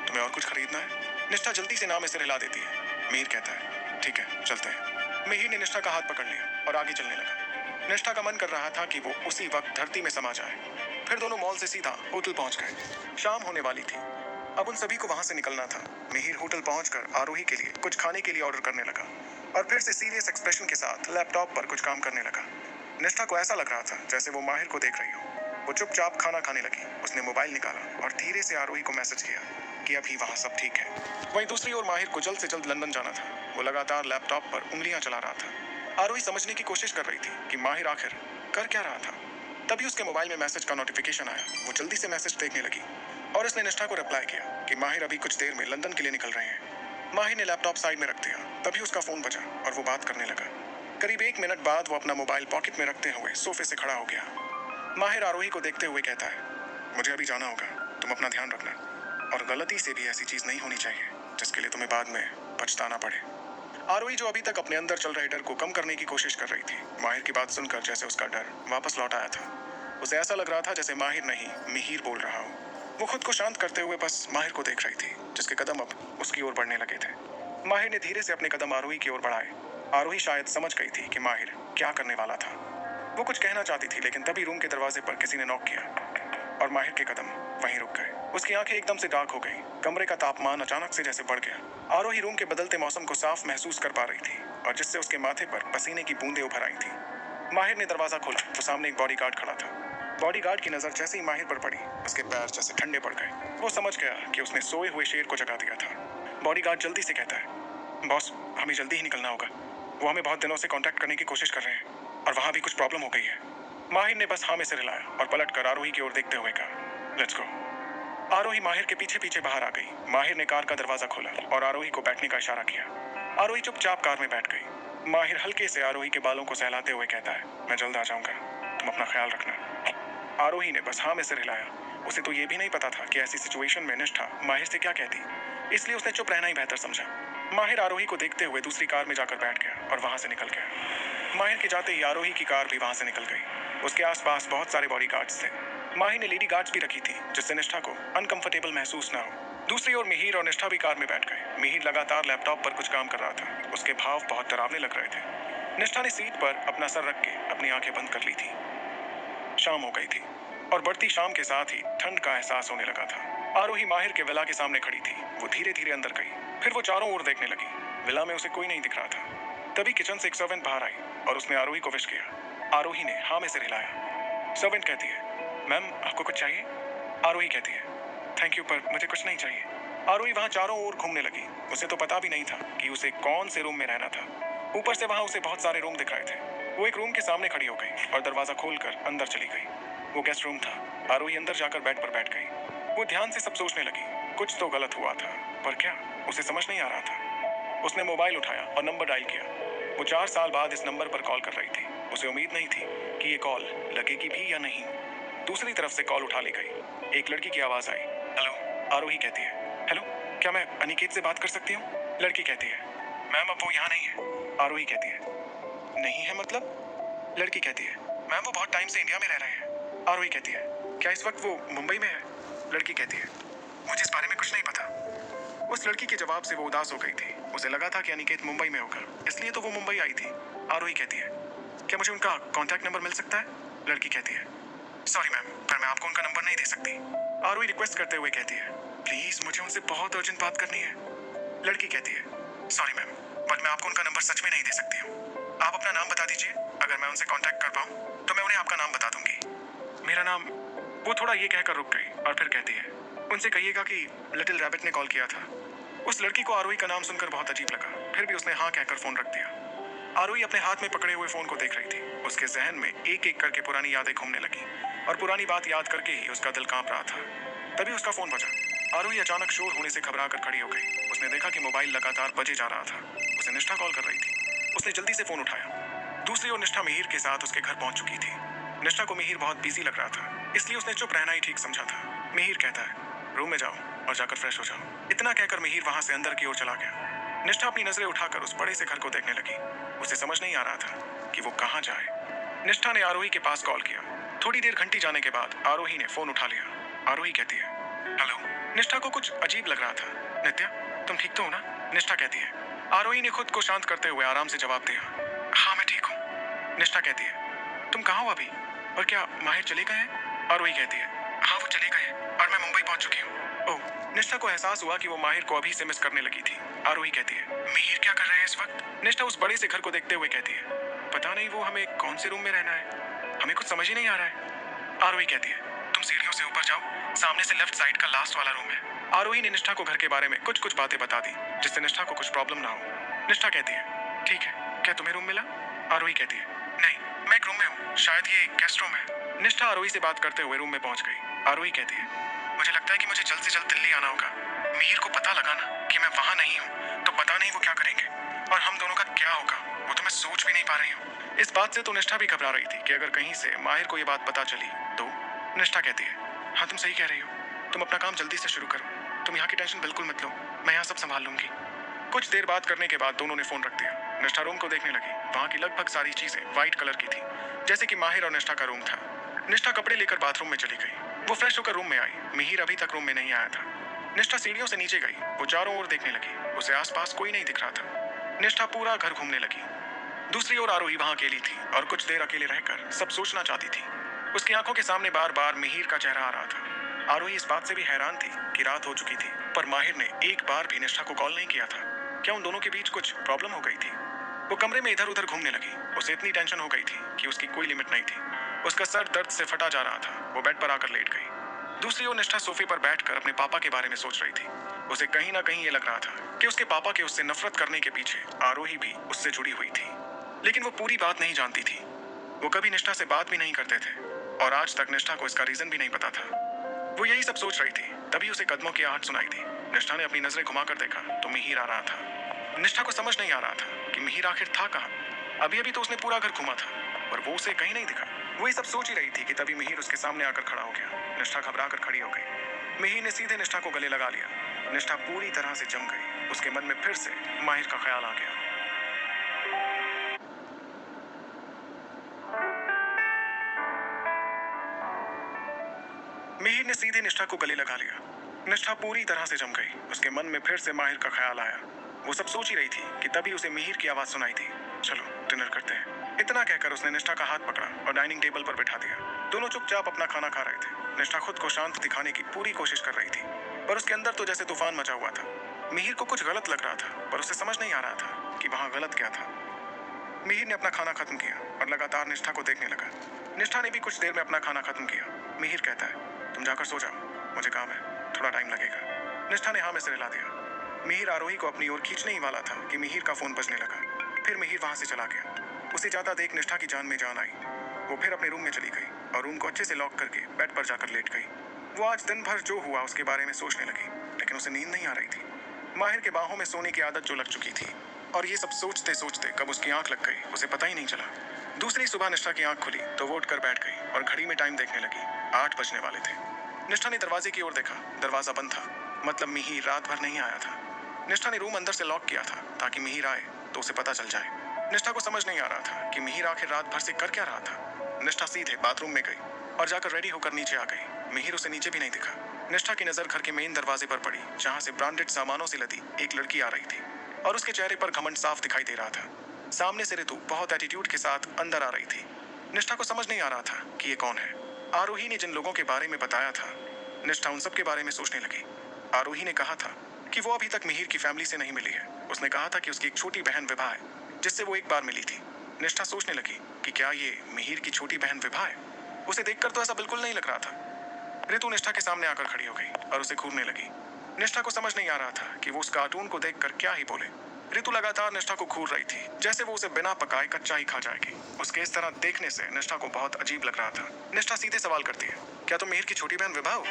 तुम्हें और कुछ खरीदना है? निष्ठा जल्दी से ना में सिर हिला देती है। मिहिर कहता है, ठीक है, चलते हैं। मिहिर ने निष्ठा का हाथ पकड़ लिया और आगे चलने लगा। निष्ठा का मन कर रहा था कि वो उसी वक्त धरती में समा जाए। फिर दोनों मॉल से सीधा होटल पहुंच गए। शाम होने वाली थी। अब उन सभी को वहां से निकलना था। मिहिर होटल पहुंचकर आरोही के लिए कुछ खाने के लिए ऑर्डर करने लगा और फिर से सीरियस एक्सप्रेशन के साथ लैपटॉप पर कुछ काम करने लगा। निष्ठा को ऐसा लग रहा था जैसे वो माहिर को देख रही हो। वो चुपचाप खाना खाने लगी। उसने मोबाइल निकाला और धीरे से आरोही को मैसेज किया कि अभी वहाँ सब ठीक है। वहीं दूसरी ओर माहिर को जल्द से जल्द लंदन जाना था। वो लगातार लैपटॉप पर उंगलियां चला रहा था। आरोही समझने की कोशिश कर रही थी कि माहिर आखिर कर क्या रहा था। तभी उसके मोबाइल में मैसेज का नोटिफिकेशन आया। वो जल्दी से मैसेज देखने लगी और उसने निष्ठा को रिप्लाई किया कि माहिर अभी कुछ देर में लंदन के लिए निकल रहे हैं। माहिर ने लैपटॉप साइड में रख दिया। तभी उसका फोन बजा और वो बात करने लगा। करीब 1 मिनट बाद वो अपना मोबाइल पॉकेट में रखते हुए सोफे से खड़ा हो गया। माहिर आरोही को देखते हुए कहता है, मुझे अभी जाना होगा, तुम अपना ध्यान रखना और गलती से भी ऐसी चीज नहीं होनी चाहिए जिसके लिए तुम्हें बाद में पछताना पड़े। आरोही जो अभी तक अपने अंदर चल रहे डर को कम करने की कोशिश कर रही थी, माहिर की बात सुनकर जैसे उसका डर वापस लौट आया था। उसे ऐसा लग रहा था जैसे माहिर नहीं मिहिर बोल रहा हो। वो खुद को शांत करते हुए बस माहिर को देख रही थी जिसके कदम अब उसकी ओर बढ़ने लगे थे। माहिर ने धीरे से अपने कदम आरोही की ओर बढ़ाए। आरोही शायद समझ गई थी कि माहिर क्या करने वाला था। वो कुछ कहना चाहती थी लेकिन तभी रूम के दरवाजे पर किसी ने नॉक किया और माहिर के कदम वहीं रुक गए। उसकी आंखें एकदम से डार्क हो गई। कमरे का तापमान अचानक से जैसे बढ़ गया। आरोही रूम के बदलते मौसम को साफ महसूस कर पा रही थी और जिससे उसके माथे पर पसीने की बूंदें उभर आई थी। माहिर ने दरवाजा खोला तो सामने एक बॉडीगार्ड खड़ा था। बॉडीगार्ड की नजर जैसे ही माहिर पर पड़ी, उसके पैर जैसे ठंडे पड़ गए। वो समझ गया कि उसने सोए हुए शेर को जगा दिया था। बॉडीगार्ड जल्दी से कहता है, बॉस हमें जल्दी ही निकलना होगा। वो हमें बहुत दिनों से कांटेक्ट करने की कोशिश कर रहे हैं और वहां भी कुछ प्रॉब्लम हो गई है। माहिर ने बस हाँ में सिर हिलाया और पलट कर आरोही की ओर देखते हुए कहा, लेट्स गो। आरोही माहिर के पीछे पीछे बाहर आ गई। माहिर ने कार का दरवाजा खोला और आरोही को बैठने का इशारा किया। आरोही चुपचाप कार में बैठ गई। माहिर हल्के से आरोही के बालों को सहलाते हुए कहता है, मैं जल्द आ जाऊंगा, तुम अपना ख्याल रखना। आरोही ने बस हाँ में सिर हिलाया। उसे तो ये भी नहीं पता था कि ऐसी सिचुएशन में निष्ठा माहिर से क्या कहती, इसलिए उसने चुप रहना ही बेहतर समझा। माहिर आरोही को देखते हुए दूसरी कार में जाकर बैठ गया और वहां से निकल गया। माहिर के जाते ही आरोही की कार भी वहां से निकल गई। उसके आसपास बहुत सारे बॉडीगार्ड्स थे। माहिर ने लेडी गार्ड्स भी रखी थी जिससे निष्ठा को अनकंफर्टेबल महसूस ना हो। दूसरी ओर मिहिर और निष्ठा भी कार में बैठ गए। मिहिर लगातार लैपटॉप पर कुछ काम कर रहा था। उसके भाव बहुत डरावने लग रहे थे। निष्ठा ने सीट पर अपना सर रख के अपनी आंखें बंद कर ली थी। शाम हो गई थी और बढ़ती शाम के साथ ही ठंड का एहसास होने लगा था। आरोही माहिर के विला के सामने खड़ी थी। वो धीरे धीरे अंदर गई। फिर वो चारों ओर देखने लगी। विला में उसे कोई नहीं दिख रहा था। तभी किचन से एक सर्वेंट बाहर आई और उसने आरोही को विश किया। आरोही ने हाँ में सिर हिलाया। सर्वेंट कहती है, मैम आपको कुछ चाहिए? आरोही कहती है, थैंक यू पर मुझे कुछ नहीं चाहिए। आरोही वहाँ चारों ओर घूमने लगी। उसे तो पता भी नहीं था कि उसे कौन से रूम में रहना था। ऊपर से वहाँ उसे बहुत सारे रूम दिख रहे थे। वो एक रूम के सामने खड़ी हो गई और दरवाजा खोलकर अंदर चली गई। वो गेस्ट रूम था। आरोही अंदर जाकर बेड पर बैठ गई। वो ध्यान से सब सोचने लगी। कुछ तो गलत हुआ था, पर क्या, उसे समझ नहीं आ रहा था। उसने मोबाइल उठाया और नंबर डायल किया। वो 4 साल बाद इस नंबर पर कॉल कर रही थी। उसे उम्मीद नहीं थी कि ये कॉल लगेगी भी या नहीं। दूसरी तरफ से कॉल उठा ली गई। एक लड़की की आवाज आई, हेलो। आरोही कहती है, हेलो, क्या मैं अनिकेत से बात कर सकती हूँ? लड़की कहती है, मैम अब वो यहाँ नहीं है। आरोही कहती है, नहीं है मतलब? लड़की कहती है, मैम वो बहुत टाइम से इंडिया में रह रहे हैं। आरोही कहती है, क्या इस वक्त वो मुंबई में है? लड़की कहती है, मुझे इस बारे में कुछ नहीं पता। उस लड़की के जवाब से वो उदास हो गई थी। उसे लगा था कि अनिकेत मुंबई में होगा, इसलिए तो वो मुंबई आई थी। आरोही कहती है, क्या मुझे उनका कॉन्टैक्ट नंबर मिल सकता है? लड़की कहती है, सॉरी मैम, पर मैं आपको उनका नंबर नहीं दे सकती। आरोही रिक्वेस्ट करते हुए कहती है, प्लीज मुझे उनसे बहुत अर्जेंट बात करनी है। लड़की कहती है, सॉरी मैम, बट मैं आपको उनका नंबर सच में नहीं दे सकती हूँ। आप अपना नाम बता दीजिए। अगर मैं उनसे कांटेक्ट कर पाऊँ तो मैं उन्हें आपका नाम बता दूंगी। मेरा नाम। वो थोड़ा ये कहकर रुक गई और फिर कहती है, उनसे कहिएगा कि लिटिल रैबिट ने कॉल किया था। उस लड़की को आरोही का नाम सुनकर बहुत अजीब लगा। फिर भी उसने हाँ कहकर फोन रख दिया। आरोही अपने हाथ में पकड़े हुए फोन को देख रही थी। उसके जहन में एक एक करके पुरानी यादें घूमने लगी और पुरानी बात याद करके ही उसका दिल कांप रहा था। तभी उसका फोन बजा। आरोही अचानक शोर होने से घबरा कर खड़ी हो गई। उसने देखा कि मोबाइल लगातार बजे जा रहा था। उसे निष्ठा कॉल कर रही थी। उसने जल्दी से फोन उठाया। दूसरी ओर निष्ठा मिहिर के साथ उसके घर पहुंच चुकी थी। निष्ठा को मिहिर बहुत बिजी लग रहा था, इसलिए उसने चुप रहना ही ठीक समझा था। मिहिर कहता है, रूम में जाओ और जाकर फ्रेश हो जाओ। इतना कहकर मिहिर वहां से अंदर की ओर चला गया। निष्ठा अपनी नजरें उठाकर उस बड़े से घर को देखने लगी। उसे समझ नहीं आ रहा था कि वो कहाँ जाए। निष्ठा ने आरोही के पास कॉल किया। थोड़ी देर घंटी जाने के बाद आरोही ने फोन उठा लिया। आरोही कहती है, हेलो। निष्ठा को कुछ अजीब लग रहा था। नित्या, तुम ठीक तो हो ना? निष्ठा कहती है। आरोही ने खुद को शांत करते हुए आराम से जवाब दिया, हाँ मैं ठीक हूँ। निष्ठा कहती है, तुम कहाँ हो अभी? और क्या माहिर चले गए हैं? आरोही कहती है, हाँ वो चले गए और मैं मुंबई पहुंच चुकी हूँ। ओह, निष्ठा को एहसास हुआ कि वो माहिर को अभी से मिस करने लगी थी। आरोही कहती है, मिहिर क्या कर रहे हैं इस वक्त? निष्ठा उस बड़े से घर को देखते हुए कहती है, पता नहीं वो हमें कौन से रूम में रहना है, हमें कुछ समझ ही नहीं आ रहा है। आरोही कहती है, तुम सीढ़ियों से ऊपर जाओ, सामने से लेफ्ट साइड का लास्ट वाला रूम है। आरोही ने निष्ठा को घर के बारे में कुछ कुछ बातें बता दी जिससे निष्ठा को कुछ प्रॉब्लम ना हो। निष्ठा कहती है, ठीक है, क्या तुम्हें रूम मिला? आरोही कहती है, नहीं, मैं एक रूम में हूँ, शायद ये गेस्ट रूम है। निष्ठा आरोही से बात करते हुए रूम में पहुंच गई। आरोही कहती है, मुझे लगता है कि मुझे जल्द से जल्द दिल्ली आना होगा। मिहिर को पता लगा ना कि मैं वहां नहीं हूँ तो पता नहीं वो क्या करेंगे और हम दोनों का क्या होगा, वो तो मैं सोच भी नहीं पा रही हूँ। इस बात से तो निष्ठा भी घबरा रही थी कि अगर कहीं से माहिर को ये बात पता चली तो। निष्ठा कहती है, हाँ तुम सही कह रही हो, तुम अपना काम जल्दी से शुरू करो, तुम यहाँ की टेंशन बिल्कुल मत लो, मैं यहाँ सब संभाल लूंगी। कुछ देर बात करने के बाद दोनों ने फोन रख दिया। निष्ठा रूम को देखने लगी। वहाँ की लगभग सारी चीजें व्हाइट कलर की थी, जैसे कि माहिर और निष्ठा का रूम था। निष्ठा कपड़े लेकर बाथरूम में चली गई। वो फ्रेश होकर रूम में आई। मिहिर अभी तक रूम में नहीं आया था। निष्ठा सीढ़ियों से नीचे गई। वो चारों ओर देखने लगी। उसे आसपास कोई नहीं दिख रहा था। निष्ठा पूरा घर घूमने लगी। दूसरी ओर आरोही वहाँ अकेली थी और कुछ देर अकेले रहकर सब सोचना चाहती थी। उसकी आंखों के सामने बार बार मिहिर का चेहरा आ रहा था। आरोही इस बात से भी हैरान थी कि रात हो चुकी थी पर माहिर ने एक बार भी निष्ठा को कॉल नहीं किया था। क्या उन दोनों के बीच कुछ प्रॉब्लम हो गई थी? वो कमरे में इधर उधर घूमने लगी। उसे इतनी टेंशन हो गई थी कि उसकी कोई लिमिट नहीं थी। उसका सर दर्द से फटा जा रहा था। वो बेड पर आकर लेट गई। दूसरी ओर निष्ठा सोफे पर बैठकर अपने पापा के बारे में सोच रही थी। उसे कहीं ना कहीं ये लग रहा था कि उसके पापा के उससे नफरत करने के पीछे आरोही भी उससे जुड़ी हुई थी, लेकिन वो पूरी बात नहीं जानती थी। वो कभी निष्ठा से बात भी नहीं करते थे और आज तक निष्ठा को इसका रीजन भी नहीं पता था। वो यही सब सोच रही थी, तभी उसे कदमों की आहट सुनाई दी। निष्ठा ने अपनी नजरें घुमाकर देखा तो मिहिर आ रहा था। निष्ठा को समझ नहीं आ रहा था कि मिहिर आखिर था कहाँ। अभी अभी तो उसने पूरा घर घूमा था पर वो उसे कहीं नहीं दिखा। वो ये सब सोच ही रही थी कि तभी मिहिर उसके सामने आकर खड़ा हो गया। निष्ठा घबरा कर खड़ी हो गई। मिहिर ने सीधे निष्ठा को गले लगा लिया। निष्ठा पूरी तरह से जम गई। उसके मन में फिर से माहिर का ख्याल आ गया। मिहिर ने सीधे निष्ठा को गले लगा लिया। निष्ठा पूरी तरह से जम गई। उसके मन में फिर से माहिर का ख्याल आया। वो सब सोच ही रही थी कि तभी उसे मिहिर की आवाज सुनाई थी, चलो डिनर करते हैं। इतना कहकर उसने निष्ठा का हाथ पकड़ा और डाइनिंग टेबल पर बिठा दिया। दोनों चुपचाप अपना खाना खा रहे थे। निष्ठा खुद को शांत दिखाने की पूरी कोशिश कर रही थी पर उसके अंदर तो जैसे तूफान मचा हुआ था। मिहिर को कुछ गलत लग रहा था पर उसे समझ नहीं आ रहा था कि वहाँ गलत क्या था। मिहिर ने अपना खाना खत्म किया और लगातार निष्ठा को देखने लगा। निष्ठा ने भी कुछ देर में अपना खाना खत्म किया। मिहिर कहता है, तुम जाकर सो जाओ, मुझे काम है, थोड़ा टाइम लगेगा। निष्ठा ने हाँ में सिर हिला दिया। मिहिर आरोही को अपनी ओर खींचने ही वाला था कि मिहिर का फोन बजने लगा। फिर मिहिर वहां से चला गया। उसे जाता देख निष्ठा की जान में जान आई। वो फिर अपने रूम में चली गई और रूम को अच्छे से लॉक करके बेड पर जाकर लेट गई। वो आज दिन भर जो हुआ उसके बारे में सोचने लगी लेकिन उसे नींद नहीं आ रही थी। माहिर के बाहों में सोने की आदत जो लग चुकी थी और ये सब सोचते सोचते कब उसकी आंख लग गई उसे पता ही नहीं चला। दूसरी सुबह निष्ठा की आंख खुली तो वो उठकर बैठ गई और घड़ी में टाइम देखने लगी। 8 बजने वाले थे। निष्ठा ने दरवाजे की ओर देखा। दरवाजा बंद था, मतलब मिहिर रात भर नहीं आया था। निष्ठा ने रूम अंदर से लॉक किया था ताकि मिहिर आए तो उसे पता चल जाए। निष्ठा को समझ नहीं आ रहा था कि मिहिर आखिर रात भर से कर क्या रहा था। निष्ठा सीधे बाथरूम में गई और जाकर रेडी होकर नीचे आ गई। मिहिर उसे नीचे भी नहीं दिखा। निष्ठा की नजर घर के मेन दरवाजे पर पड़ी जहाँ से ब्रांडेड सामानों से लदी एक लड़की आ रही थी और उसके चेहरे पर घमंड साफ दिखाई दे रहा था। सामने से ऋतु बहुत एटीट्यूड के साथ अंदर आ रही थी। निष्ठा को समझ नहीं आ रहा था कि ये कौन है। आरोही ने जिन लोगों के बारे में बताया था, निष्ठा उन सब के बारे में सोचने लगी। आरोही ने कहा था कि वो अभी तक मिहिर की फैमिली से नहीं मिली है। उसने कहा था कि उसकी एक छोटी बहन विभा है जिससे वो एक बार मिली थी। निष्ठा सोचने लगी कि क्या ये मिहिर की छोटी बहन विभा है। उसे देखकर तो ऐसा बिल्कुल नहीं लग रहा था। ऋतु निष्ठा के सामने आकर खड़ी हो गई और उसे घूरने लगी। निष्ठा को समझ नहीं आ रहा था कि वो उस कार्टून को देखकर क्या ही बोले। ऋतु लगातार निष्ठा को घूर रही थी जैसे वो उसे बिना पकाए कच्चा ही खा जाएगी। उसके इस तरह देखने से निष्ठा को बहुत अजीब लग रहा था। निष्ठा सीधे सवाल करती है, क्या तुम मिहिर की छोटी बहन विभा हो?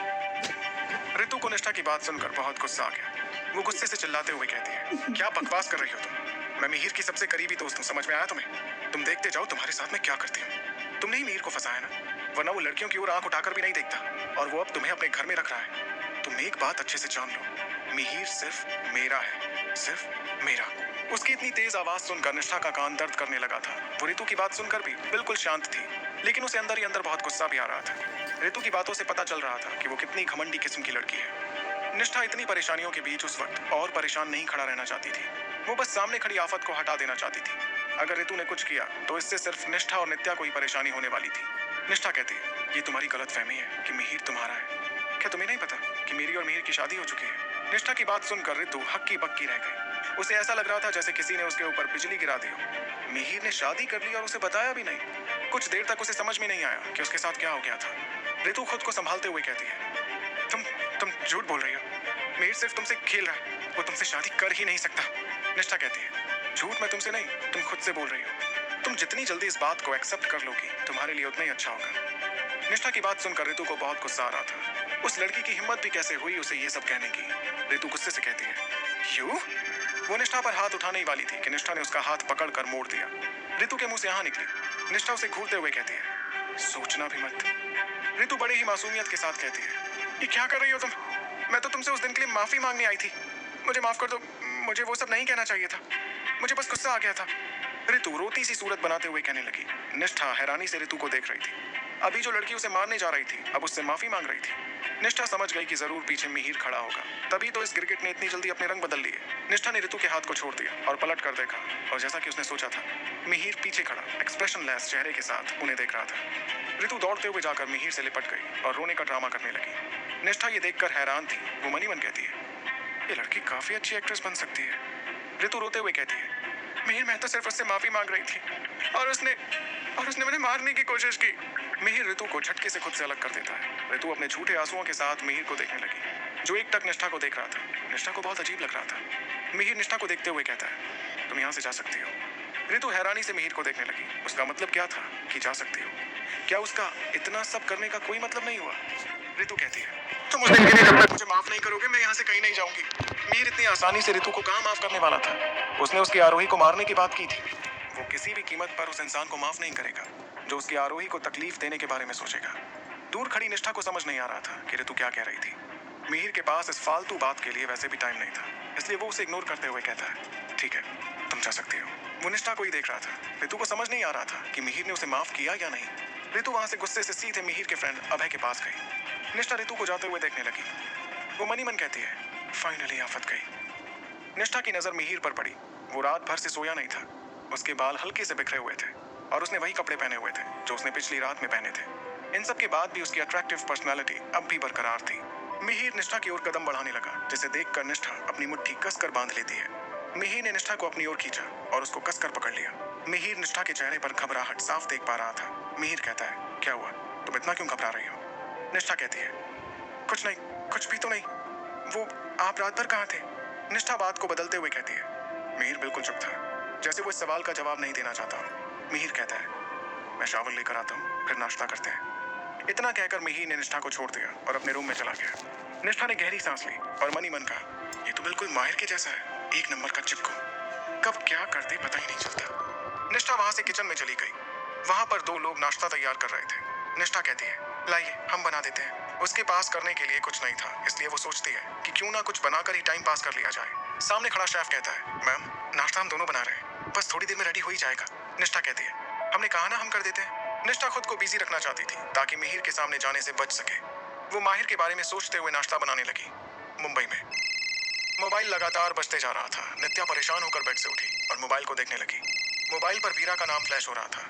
ऋतु को निष्ठा की बात सुनकर बहुत गुस्सा आ गया। वो गुस्से से चिल्लाते हुए कहती है, क्या बकवास कर रही हो तुम? मैं मिहिर की सबसे करीबी दोस्त हूँ, समझ में आया तुम्हें? तुम देखते जाओ तुम्हारे साथ में क्या करती हूँ। तुमने ही मिहिर को फंसाया ना, वरना वो लड़कियों की ओर आंख उठाकर भी नहीं देखता और वो अब तुम्हें अपने घर में रख रहा है। तुम एक बात अच्छे से जान लो, मिहिर सिर्फ मेरा है, सिर्फ मेरा। उसकी इतनी तेज आवाज सुनकर निष्ठा का कान दर्द करने लगा था। वो ऋतु की बात सुनकर भी बिल्कुल शांत थी लेकिन उसे अंदर ही अंदर बहुत गुस्सा भी आ रहा था। ऋतु की बातों से पता चल रहा था कि वो कितनी घमंडी किस्म की लड़की है। निष्ठा इतनी परेशानियों के बीच उस वक्त और परेशान नहीं खड़ा रहना चाहती थी। वो बस सामने खड़ी आफत को हटा देना चाहती थी। अगर ऋतु ने कुछ किया तो इससे सिर्फ निष्ठा और नित्या को ही परेशानी होने वाली थी। निष्ठा कहती है, ये तुम्हारी गलतफहमी है कि मिहिर तुम्हारा है। क्या तुम्हें नहीं पता कि मेरी और मिहिर की शादी हो चुकी है? निष्ठा की बात सुनकर ऋतु हक्की बक्की रह गई। उसे ऐसा लग रहा था जैसे किसी ने उसके ऊपर बिजली गिरा दी हो। मिहिर ने शादी कर ली और उसे बताया भी नहीं। कुछ देर तक उसे समझ में नहीं आया कि उसके साथ क्या हो गया था। ऋतु खुद को संभालते हुए कहती है, तुम झूठ बोल रही हो। मिहिर सिर्फ तुमसे खेल रहा है, वो तुमसे शादी कर ही नहीं सकता। निष्ठा कहती है, झूठ मैं तुमसे नहीं, तुम खुद से बोल रही हो। तुम जितनी जल्दी इस बात को एक्सेप्ट कर लोगी, तुम्हारे लिए उतना ही अच्छा होगा। निष्ठा की बात सुनकर ऋतु को बहुत गुस्सा आ रहा था। उस लड़की की हिम्मत भी कैसे हुई उसे ये सब कहने की। ऋतु गुस्से से कहती है, यू? वो निष्ठा पर हाथ उठाने ही वाली थी कि निष्ठा ने उसका हाथ पकड़कर मोड़ दिया। ऋतु के मुंह से हाँ निकली। निष्ठा उसे घूरते हुए कहती है, सोचना भी मत। ऋतु बड़े ही मासूमियत के साथ कहती है, ये क्या कर रही हो तुम? मैं तो तुमसे उस दिन के लिए माफी मांगने आई थी। मुझे माफ कर दो, मुझे वो सब नहीं कहना चाहिए था। मुझे बस गुस्सा आ गया था। ऋतु रोती सी सूरत बनाते हुए कहने लगी। निष्ठा हैरानी से ऋतु को देख रही थी। अभी जो लड़की उसे मारने जा रही थी, अब उससे माफी मांग रही थी। निष्ठा समझ गई कि जरूर पीछे मिहिर खड़ा होगा, तभी तो इस गिरगिट ने इतनी जल्दी अपने रंग बदल लिए। निष्ठा ने ऋतु के हाथ को छोड़ दिया और पलट कर देखा, और जैसा कि उसने सोचा था, मिहिर पीछे खड़ा एक्सप्रेशनलेस चेहरे के साथ उन्हें देख रहा था। ऋतु दौड़ते हुए जाकर मिहिर से लिपट गई और रोने का ड्रामा करने लगी। निष्ठा ये देखकर हैरान थी। वो मनी मन कहती है, ये लड़की काफी अच्छी एक्ट्रेस बन सकती है। ऋतु रोते हुए कहती है, मिहिर मैं तो सिर्फ उससे माफी मांग रही थी और उसने मुझे मारने की कोशिश की। मिहिर ऋतु को झटके से खुद से अलग कर देता है। ऋतु अपने झूठे आंसुओं के साथ मिहिर को देखने लगी, जो एक टक निष्ठा को देख रहा था। निष्ठा को बहुत अजीब लग रहा था। मिहिर निष्ठा को देखते हुए कहता है, तुम यहाँ से जा सकती हो। ऋतु हैरानी से मिहिर को देखने लगी। उसका मतलब क्या था कि जा सकती हो? क्या उसका इतना सब करने का कोई मतलब नहीं हुआ? ऋतु कहती है, तुम उस दिन के लिए जब तक मुझे माफ नहीं करोगे, मैं यहाँ से कहीं नहीं जाऊंगी। मिहिर इतनी आसानी से ऋतु को कहाँ माफ करने वाला था? उसने उसकी आरोही को मारने की बात की थी। वो किसी भी कीमत पर उस इंसान को माफ नहीं करेगा जो उसकी आरोही को तकलीफ देने के बारे में सोचेगा। दूर खड़ी निष्ठा को समझ नहीं आ रहा था कि ऋतु क्या कह रही थी। मिहिर के पास इस फालतू बात के लिए वैसे भी टाइम नहीं था, इसलिए वो उसे इग्नोर करते हुए कहता है, ठीक है, तुम जा सकती हो। वो निष्ठा को ही देख रहा था। ऋतु को समझ नहीं आ रहा था कि मिहिर ने उसे माफ किया या नहीं। ऋतु वहां से गुस्से से सीधे मिहिर के फ्रेंड अभय के पास गई। निष्ठा ऋतु को जाते हुए देखने लगी। वो मनी मन कहती है, फाइनली आफत गई। निष्ठा की नजर मिहिर पर पड़ी। वो रात भर से सोया नहीं था। उसके बाल हल्के से बिखरे हुए थे और उसने वही कपड़े पहने हुए थे जो उसने पिछली रात में पहने थे। इन सब के बाद भी उसकी अट्रैक्टिव पर्सनालिटी अब भी बरकरार थी। मिहिर निष्ठा की ओर कदम बढ़ाने लगा, जिसे देखकर निष्ठा अपनी मुट्ठी कसकर बांध लेती है। मिहिर ने निष्ठा को अपनी ओर खींचा और उसको कसकर पकड़ लिया। मिहिर निष्ठा के चेहरे पर घबराहट साफ देख पा रहा था। मिहिर कहता है, क्या हुआ? तुम इतना क्यों घबरा रही हो? निष्ठा कहती है, कुछ नहीं, कुछ भी तो नहीं। वो आप रात भर कहाँ थे? निष्ठा बात को बदलते हुए कहती है। मिहिर बिल्कुल चुप था, जैसे वो इस सवाल का जवाब नहीं देना चाहता हो। मिहिर कहता है, मैं शावर लेकर आता हूँ, फिर नाश्ता करते हैं। इतना कहकर मिहिर ने निष्ठा को छोड़ दिया और अपने रूम में चला गया। निष्ठा ने गहरी सांस ली और मनी मन कहा, ये तो बिल्कुल माहिर के जैसा है, एक नंबर का चिपको। कब क्या करते पता ही नहीं चलता। निष्ठा वहां से किचन में चली गई। वहां पर दो लोग नाश्ता तैयार कर रहे थे। निष्ठा कहती है, लाइए हम बना देते हैं। उसके पास करने के लिए कुछ नहीं था, इसलिए वो सोचती है कि क्यों ना कुछ बनाकर ही टाइम पास कर लिया जाए। सामने खड़ा शेफ कहता है, मैम नाश्ता हम दोनों बना रहे हैं, बस थोड़ी देर में रेडी हो ही जाएगा। निष्ठा कहती है, हमने कहा ना हम कर देते हैं। निष्ठा खुद को बिजी रखना चाहती थी ताकि मिहिर के सामने जाने से बच सके। वो माहिर के बारे में सोचते हुए नाश्ता बनाने लगी। मुंबई में मोबाइल लगातार बजते जा रहा था। नित्या परेशान होकर बेड से उठी और मोबाइल को देखने लगी। मोबाइल पर वीरा का नाम फ्लैश हो रहा था।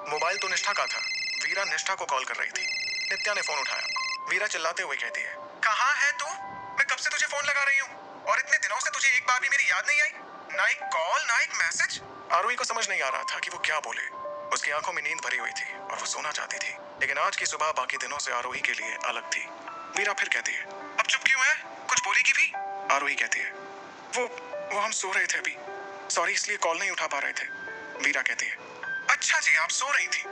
मोबाइल तो निष्ठा का था। वीरा निष्ठा को कॉल कर रही थी। नित्या ने फोन उठाया। वीरा चिल्लाते हुए कहती है, कहाँ है तू? मैं कब से तुझे फोन लगा रही हूँ और इतने दिनों से तुझे एक बार भी मेरी याद नहीं आई। ना एक कॉल ना एक मैसेज। आरोही को समझ नहीं आ रहा था कि वो क्या बोले। उसकी आंखों में नींद भरी हुई थी और वो सोना चाहती थी, लेकिन आज की सुबह बाकी दिनों से आरोही के लिए अलग थी। वीरा फिर कहती है, अब चुप क्यों है? कुछ बोलेगी भी? आरोही कहती है, वो हम सो रहे थे अभी, सॉरी इसलिए कॉल नहीं उठा पा रहे थे। वीरा कहती है, अच्छा जी आप सो रही थी?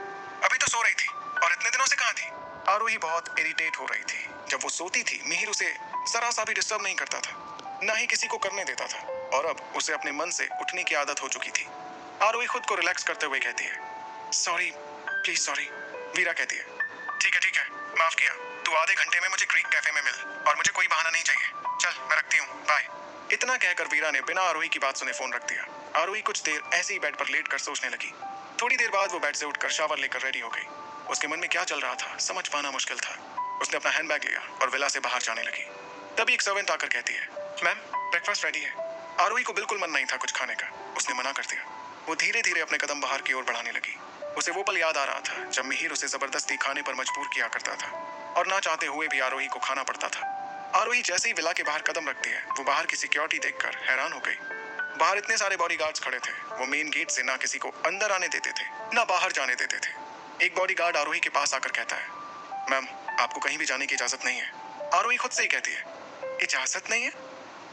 अभी तो सो रही थी और इतने दिनों से कहाँ थी? आरोही बहुत इरिटेट हो रही थी। जब वो सोती थी मिहिर उसे जरा सा भी डिस्टर्ब नहीं करता था, ना ही किसी को करने देता था, और अब उसे अपने मन से उठने की आदत हो चुकी थी। आरोही खुद को रिलैक्स करते हुए कहती है, सॉरी प्लीज सॉरी। वीरा कहती है, ठीक है माफ किया। तू आधे घंटे में मुझे ग्रीक कैफे में मिल और मुझे कोई बहाना नहीं चाहिए। चल मैं रखती हूँ, बाय। इतना कहकर वीरा ने बिना आरोही की बात सुने फोन रख दिया। आरोही कुछ देर ऐसे ही बेड पर लेट कर सोचने लगी। थोड़ी देर बाद वो बेड से उठकर शावर लेकर रेडी हो गई। उसके मन में क्या चल रहा था समझ पाना मुश्किल था। उसने अपना हैंडबैग लिया और विला से बाहर जाने लगी। तभी एक सर्वेंट आकर कहती है, मैम ब्रेकफास्ट रेडी है। आरोही को बिल्कुल मन नहीं था कुछ खाने का। उसने मना कर दिया। वो धीरे धीरे अपने कदम बाहर की ओर बढ़ाने लगी। उसे वो पल याद आ रहा था जब मिहिर उसे जबरदस्ती खाने पर मजबूर किया करता था। और ना चाहते हुए भी आरोही को खाना पड़ता था। आरोही जैसे ही विला के बाहर कदम रखती है, वो बाहर की सिक्योरिटी देखकर हैरान हो गई। बाहर इतने सारे बॉडीगार्ड्स खड़े थे। वो मेन गेट से ना किसी को अंदर आने देते थे, ना बाहर जाने देते थे। एक बॉडीगार्ड आरोही के पास आकर कहता है, मैम, आपको कहीं भी जाने की इजाजत नहीं है। आरोही खुद से ही कहती है, इजाजत नहीं है?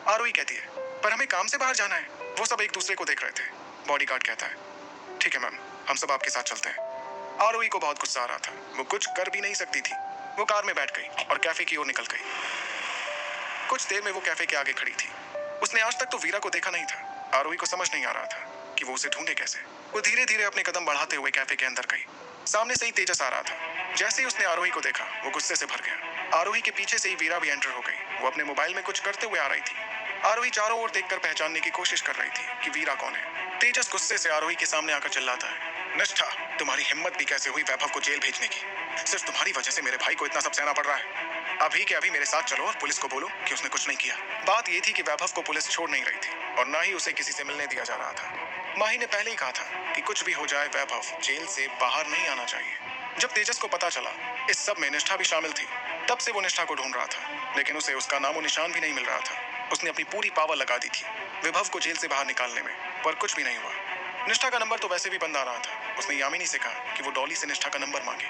आरोही कहती है, पर हमें काम से बाहर जाना है। वो सब एक दूसरे को देख रहे थे। बॉडीगार्ड कहता है, ठीक है मैम, हम सब आपके साथ चलते हैं। आरोही को बहुत गुस्सा आ रहा था। वो कुछ कर भी नहीं सकती थी। वो कार में बैठ गई और कैफे की ओर निकल गई। कुछ देर में वो कैफे के आगे खड़ी थी। उसने आज तक तो वीरा को देखा नहीं था। आरोही को समझ नहीं आ रहा था कि वो उसे ढूंढे कैसे। वो धीरे धीरे अपने कदम बढ़ाते हुए कैफे के अंदर गई। सामने से ही तेजस आ रहा था। जैसे ही उसने आरोही को देखा, वो गुस्से से भर गया। आरोही के पीछे से ही वीरा भी एंटर हो गई। वो अपने मोबाइल में कुछ करते हुए आ रही थी। आरोही चारों ओर देखकर पहचानने की कोशिश कर रही थी कि वीरा कौन है। तेजस गुस्से से आरोही के सामने आकर चिल्लाता है, निष्ठा, तुम्हारी हिम्मत भी कैसे हुई वैभव को जेल भेजने की? सिर्फ तुम्हारी वजह से मेरे भाई को इतना सब सहना पड़ रहा है। अभी के अभी मेरे साथ चलो और पुलिस को बोलो कि उसने कुछ नहीं किया। बात ये थी कि वैभव को पुलिस छोड़ नहीं रही थी और ना ही उसे किसी से मिलने दिया जा रहा था। माही ने पहले ही कहा था कि कुछ भी हो जाए, वैभव जेल से बाहर नहीं आना चाहिए। जब तेजस को पता चला इस सब में निष्ठा भी शामिल थी, तब से वो निष्ठा को ढूंढ रहा था, लेकिन उसे उसका नामो निशान भी नहीं मिल रहा था। उसने अपनी पूरी पावर लगा दी थी विभव को जेल से बाहर निकालने में, पर कुछ भी नहीं हुआ। निष्ठा का नंबर तो वैसे भी बंद आ रहा था। उसने यामिनी से कहा कि वो डॉली से निष्ठा का नंबर मांगे।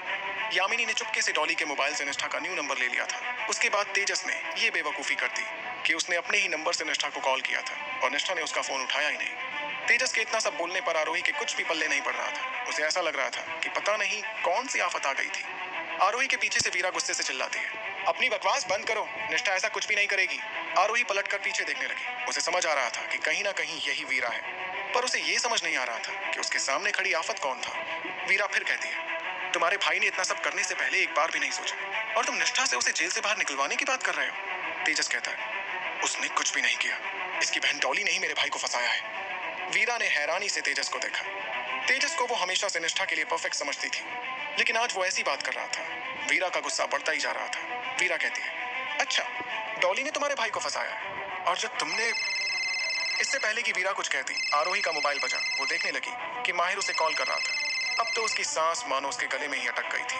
यामिनी ने चुपके से डॉली के मोबाइल से निष्ठा का न्यू नंबर ले लिया था। उसके बाद तेजस ने ये बेवकूफ़ी कर दी कि उसने अपने ही नंबर से निष्ठा को कॉल किया था और निष्ठा ने उसका फ़ोन उठाया ही नहीं। तेजस के इतना सब बोलने पर आरोही के कुछ भी पल्ले नहीं पड़ रहा था। उसे ऐसा लग रहा था कि पता नहीं कौन सी आफत आ गई थी। आरोही के पीछे से वीरा गुस्से से चिल्लाती है, अपनी बकवास बंद करो, निष्ठा ऐसा कुछ भी नहीं करेगी। आरोही पलटकर पीछे देखने लगी। उसे समझ आ रहा था कि कहीं ना कहीं यही वीरा है, पर उसे ये समझ नहीं आ रहा था कि उसके सामने खड़ी आफत कौन था। वीरा फिर कहती है, तुम्हारे भाई ने इतना सब करने से पहले एक बार भी नहीं सोचा और तुम निष्ठा से उसे जेल से बाहर निकलवाने की बात कर रहे हो। तेजस कहता है, उसने कुछ भी नहीं किया। इसकी बहन डॉली ने ही मेरे भाई को फंसाया है। वीरा ने हैरानी से तेजस को देखा। तेजस को वो हमेशा से निष्ठा के लिए परफेक्ट समझती थी, लेकिन आज वो ऐसी बात कर रहा था। वीरा का गुस्सा बढ़ता ही जा रहा था। वीरा कहती है, अच्छा, डॉली ने तुम्हारे भाई को फंसाया है? और जब तुमने इससे पहले कि वीरा कुछ कहती, आरोही का मोबाइल बजा। वो देखने लगी कि माहिर उसे कॉल कर रहा था। अब तो उसकी सांस मानो उसके गले में ही अटक गई थी।